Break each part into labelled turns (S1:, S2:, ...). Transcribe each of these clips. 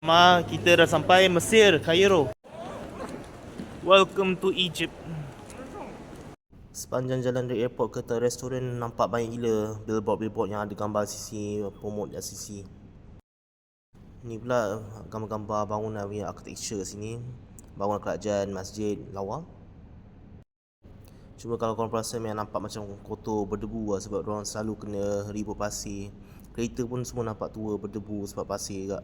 S1: Kita dah sampai Mesir, Cairo. Welcome to Egypt. Sepanjang jalan dari airport ke restoran nampak banyak gila billboard yang ada gambar sisi promote kat sisi. Ni pula gambar-gambar bangunan punya architecture kat sini. Bangunan kerajaan, masjid, lawa. Cuma kalau korang perasan yang nampak macam kotor, berdebu lah, sebab orang selalu kena ribut pasir. Kereta pun semua nampak tua, berdebu sebab pasir juga.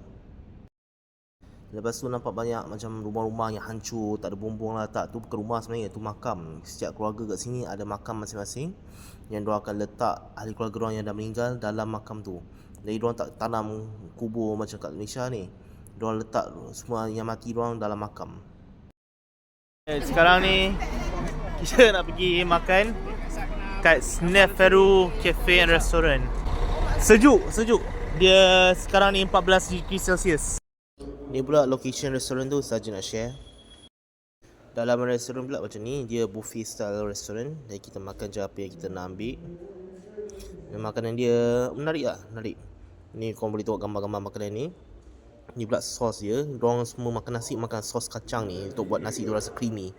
S1: Lepas tu nampak banyak macam rumah-rumah yang hancur, tak ada bumbung lah. Tak, tu bukan rumah sebenarnya, tu makam. Setiap keluarga kat sini ada makam masing-masing yang diorang akan letak ahli keluarga diorang yang dah meninggal dalam makam tu. Jadi diorang tak tanam kubur macam kat Malaysia ni. Diorang letak semua yang mati diorang dalam makam. Sekarang ni kita nak pergi makan kat Sneferu Cafe and Restaurant. Sejuk. Dia sekarang ni 14 degree Celsius. Ni pula location restoran tu saja nak share. Dalam restoran pula macam ni, dia buffet style restoran. Jadi kita makan je apa yang kita nak ambil. Dan makanan dia menarik. Ni korang boleh tengok gambar-gambar makanan ni. Ni pula sos dia. Diorang semua makan nasi makan sos kacang ni untuk buat nasi tu rasa creamy.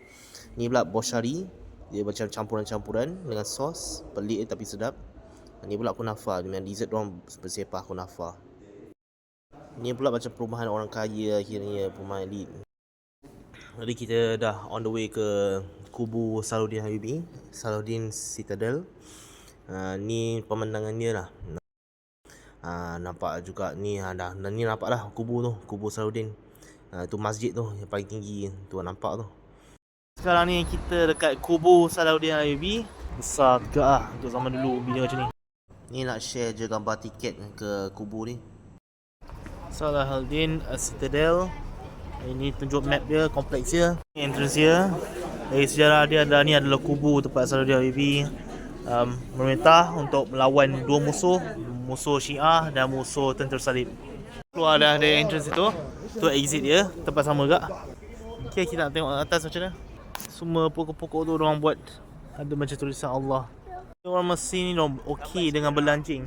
S1: Ni pula boshari. Dia macam campuran-campuran dengan sos. Pelik tapi sedap. Ni pula kunafa. Dengan dessert diorang bersepah kunafa. Ni pula macam perumahan orang kaya akhirnya, perumahan elit. Jadi kita dah on the way ke kubu Salahuddin Ayyubi, Salahuddin Citadel. Ni pemandangan dia lah. Nampak juga ni ni nampak lah kubu tu, kubu Salahuddin. Tu masjid tu yang paling tinggi tu nampak tu. Sekarang ni kita dekat kubu Salahuddin Ayyubi. Besar juga lah untuk zaman dulu bila macam ni. Ni nak share je gambar tiket ke kubu ni. Salahuddin Citadel. Ini tunjuk map dia, kompleks dia. Ini entrance dia. Dari sejarah dia adalah ni adalah kubu tempat Salahuddin Ayyubi memerintah untuk melawan dua musuh Syiah dan musuh tentera salib. Keluar dah dari entrance itu. Tu exit dia, tempat sama juga. Okay, kita nak tengok atas macam mana. Semua pokok-pokok tu orang buat ada macam tulisan Allah. Orang Mesir ni orang okey dengan berlancing.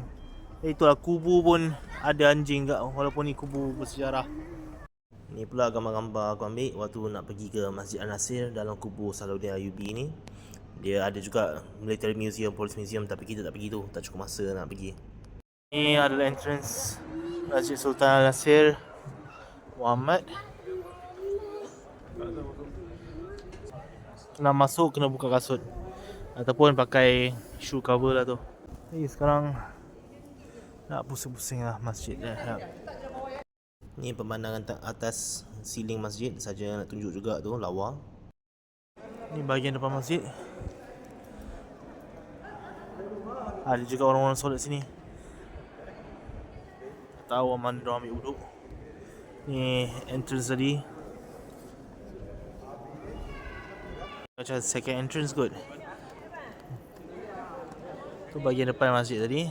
S1: Itulah kubu pun ada anjing kat, walaupun ni kubu bersejarah. Ni pula gambar-gambar aku ambil waktu nak pergi ke Masjid An-Nasir dalam kubu Salahuddin Ayyubi ni. Dia ada juga military museum, police museum, tapi kita tak pergi tu, tak cukup masa nak pergi. Ni adalah entrance Masjid Sultan Al-Nasir Muhammad. Nak masuk kena buka kasut ataupun pakai shoe cover lah tu. Sekarang nak pusing-pusing lah masjid dah. Ni pemandangan atas siling masjid saja nak tunjuk juga tu, lawa. Ni bahagian depan masjid. Ada juga orang-orang solat sini. Tak tahu mana diorang ambil wuduk. Ni entrance tadi. Macam second entrance kot. Tu bahagian depan masjid tadi.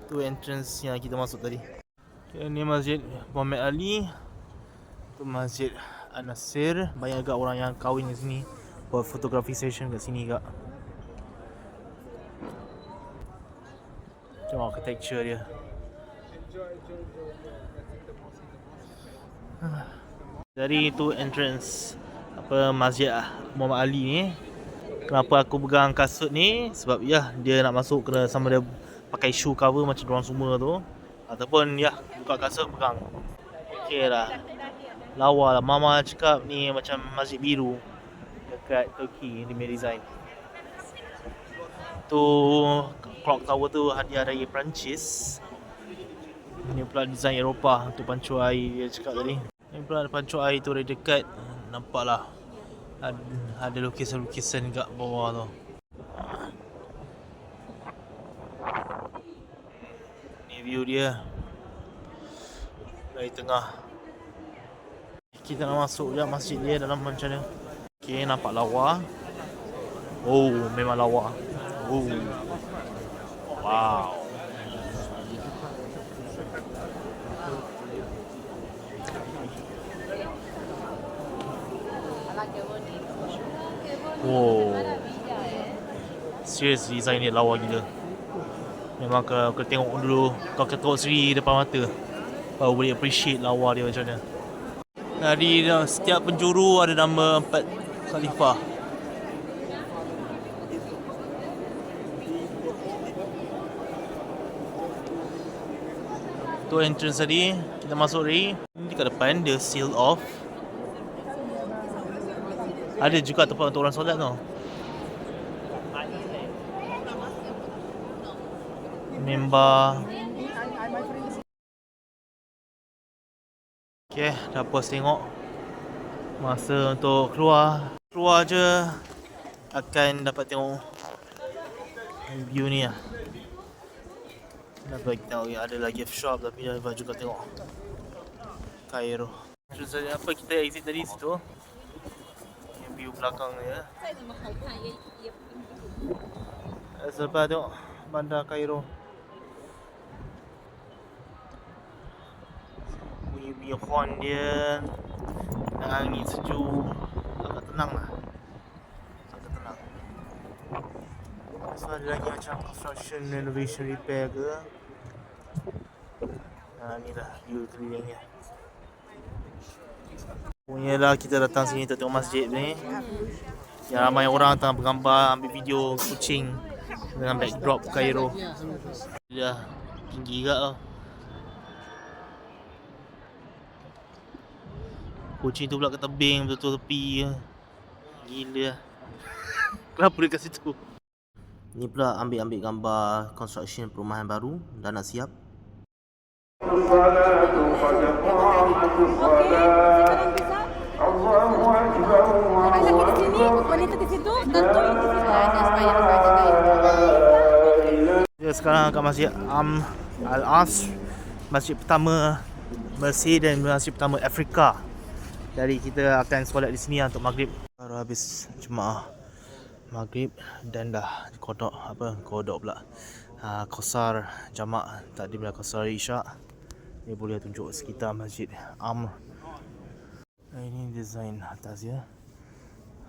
S1: Tu entrance yang kita masuk tadi. Okay, ni Masjid Muhammad Ali. Tu Masjid An-Nasir. Banyak agak orang yang kahwin di sini, buat fotografi session kat sini agak. Tengok architecture dia. Dari tu entrance Masjid Muhammad Ali ni. Kenapa aku pegang kasut ni? Sebab dia nak masuk kena sama dia pakai shoe cover macam diorang semua tu, ataupun buka kasut pegang. Okey lah, lawa lah. Mama cakap ni macam masjid biru dekat Turki, dia punya design. Tu clock tower tu hadiah dari Perancis. Ni pula design Eropah untuk pancu air dia cakap tadi. Ni pula pancu air tu dari dekat, nampak lah ada lukisan-lukisan kat bawah tu. View dia dari tengah. Kita nak masuk je masjid dia dalam macam ni. Okay, nampak lawa. Oh, memang lawa. Oh, wow. Wow. Serius design dia lawa gila.
S2: Memang kau tengok dulu, kau tengok sendiri depan mata, baru boleh appreciate lawa dia macam mana. Dari setiap penjuru ada nama 4 khalifah. Tu entrance tadi, kita masuk tadi. Ni kat depan dia seal off. Ada juga tempat untuk orang solat tau. Member. Okay, dah puas tengok. Masa untuk keluar. Keluar je akan dapat tengok view ni lah. Dapat kita tahu ada lagi gift shop, tapi dapat juga tengok Cairo. Terus apa kita exit tadi situ. Yang view belakang dia. Selepas tengok bandar Cairo. Bunyi horn dia, angin sejuk, agak tenang lah. Agak tenang. So ada lagi macam construction, renovation, repair ke. Ni dah view kelilingnya. Punyalah kita datang sini untuk tengok masjid ni. Yang ramai orang tengah bergambar, ambil video kucing dengan backdrop Cairo. Dah tinggi juga tau. Kucing tu pula ke tebing betul tepi je. Gila. Kenapa dia kat situ? Ni pula ambil gambar construction perumahan baru. Dah nak siap. Kita sekarang kat Masjid Al-Asr, masjid pertama Mesir dan masjid pertama Afrika. Jadi kita akan solat di sini untuk maghrib. Baru habis jemaah maghrib dan dah kodok pula. Qasar jamak tadi bila qasar isyak. Ni boleh tunjuk sekitar Masjid Amr. Ini design atas dia.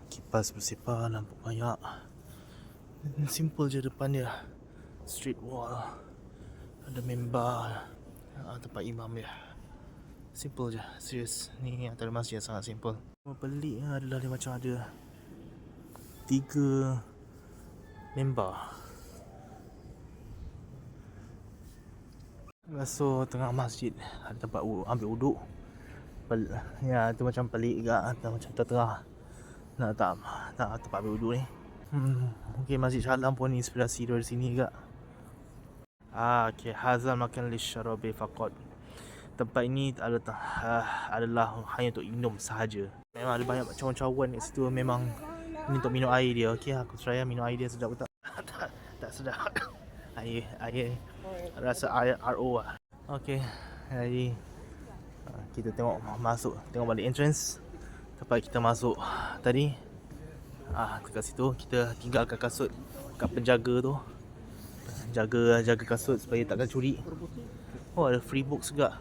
S2: Kipas bersepah, lampu banyak. Simple je depan dia. Street wall. Ada mimbar, tempat imam dia. Simple je, serius. Ni antara masjid yang sangat simple. Pelik adalah dia macam ada 3 mimbar. So tengah masjid ada tempat ambil wuduk. Ya, tu macam pelik juga, atau macam tertera. Nak tempat ambil wuduk ni. Mungkin Masjid Shalam pun inspirasi dari sini juga. Okay, hazal makan lisyarabi faqat. Tempat ini adalah hanya untuk minum sahaja. Memang ada banyak cawan-cawan kat situ. Memang ini untuk minum air dia. Okey, aku try minum air dia sedap ke tak? Tak sedap. Air rasa air RO lah. Okey, jadi kita tengok balik entrance. Tempat kita masuk tadi. Dekat situ kita tinggalkan kasut kat penjaga tu. Jaga kasut supaya takkan curi. Oh, ada free books juga.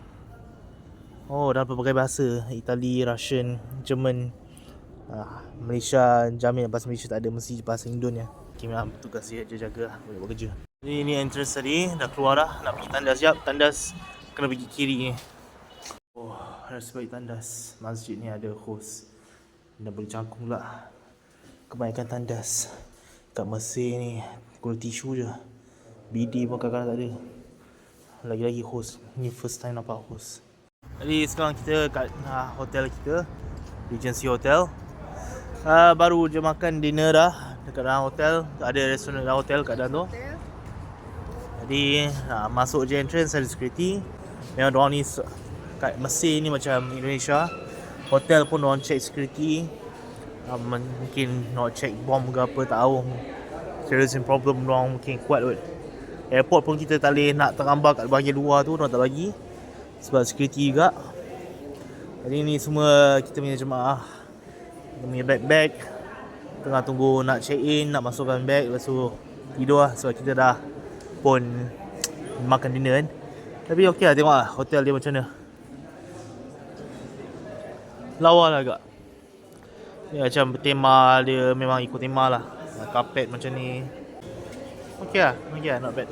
S2: Oh, dalam berbagai bahasa. Itali, Russian, German, Malaysia. Jamin bahasa Malaysia tak ada, mesti bahasa Indon ya. Okay, memang tugas dia jaga, boleh buat kerja. Jadi ini entrance tadi, dah keluar dah. Nak pergi tandas siap. Tandas kena pergi kiri ni. Oh, sebab tandas masjid ni ada hos. Dah boleh cangkung pula. Kebanyakan tandas kat Mesir ni guna tisu je. BD pun kadang-kadang tak ada. Lagi-lagi hos. Ni first time nampak hos. Jadi sekarang kita kat hotel kita, Regency Hotel. Baru je makan dinner dah dekat dalam hotel. Ada restoran dalam hotel kat dalam tu. Jadi masuk je entrance ada security. Memang diorang ni kat Mesir ni macam Indonesia. Hotel pun diorang check security. Mungkin nak check bom ke apa tak tahu. Terrorism problem diorang mungkin kuat kot. Airport pun kita tak boleh nak tergambar kat bahagian luar tu, diorang tak bagi. Sebab security juga. Jadi ni semua kita punya jemaah. Kita punya bag. Tengah tunggu nak check in, nak masukkan bag. Lepas tu tidur lah sebab kita dah pun makan dinner kan. Tapi okey lah, tengok lah hotel dia macam mana. Lawa lah agak. Dia macam bertema, dia memang ikut tema lah. Carpet macam ni. Okey lah, not bad.